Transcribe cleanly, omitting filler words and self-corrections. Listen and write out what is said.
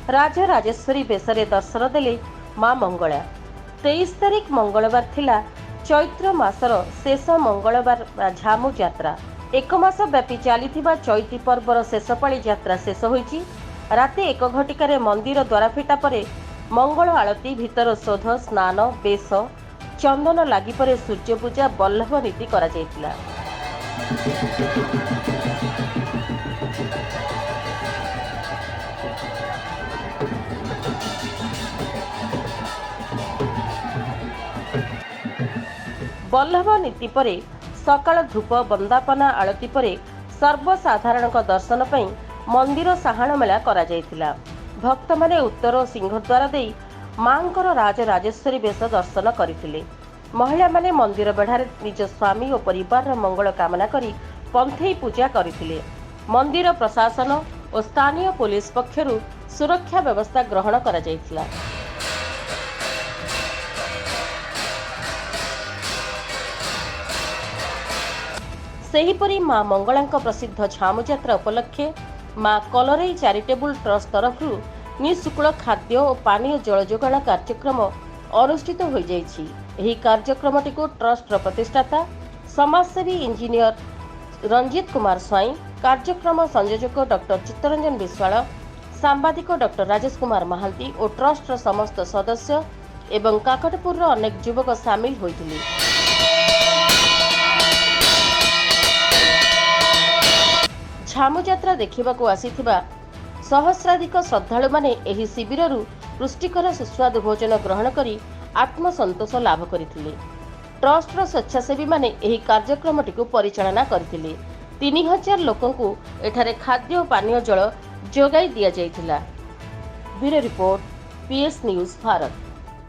राजराजेश्वरी बेसरे दर्शन देले मां मंगला। 23 तारिख मंगलवार थिला चैत्र मासर शेष मंगलवार झामु यात्रा। एक मास व्यापी चलीथिबा चैती पर्वर शेष पाଳି यात्रा शेष होईची। राति 1 घटिकार मंदिर द्वारा फिटा परे मंगल आळती भितर शोध स्नान बेश चंदन लागि परे सूर्य पूजा बल्लभ नीति करा जायतिला। बल्लभ नीति परे सकाळ धूप बंदापना आळती परे सर्वसाधारण दर्शन पई मंदिर साहाण मेला करा जायतिला। भक्त माने उत्तर और सिंहद्वार दे मांकर राजराजेश्वरी बेश दर्शन करथिले। महिला माने मंदिर बेढ़ारे निज स्वामी और परिवार मंगल कामना करी पंथेई पूजा करथिले। मंदिर प्रशासन और स्थानीय पुलिस पक्षरु सुरक्षा व्यवस्था ग्रहण करा जायतिला। सेहीपरि मां मंगलांक प्रसिद्ध झामु यात्रा उपलक्षे मां कलरई चैरिटेबल ट्रस्ट तरफ निःशुल्क खाद्य और पानीय जल जोगाण कार्यक्रम अनुष्ठित हो जाइछि। एही कार्यक्रमटी को ट्रस्ट प्रतिष्ठाता समाजसेवी इंजीनियर रंजीत कुमार स्वाई, कार्यक्रम संयोजक डॉक्टर चित्तरंजन विश्वाल, सांबादिक डॉक्टर राजेश कुमार महांती और ट्रस्ट समस्त सदस्य एवं काकटपुर अनेक युवक सामिल होइथिले। झामु यात्रा देखिबाकू आसीथिबा सहस्राधिक श्रद्धालु माने एही शिविररू पुष्टिकर सुस्वादु भोजन ग्रहण करी आत्मसंतोष लाभ करथिले। ट्रस्टर स्वेच्छासेवी माने एही कार्यक्रमटी को परिचालना करथिले। 3000 लोकंकु एठारे खाद्य और पानीय जल जोगाई दिया जायथिला। Bureau report, PS news Bharat.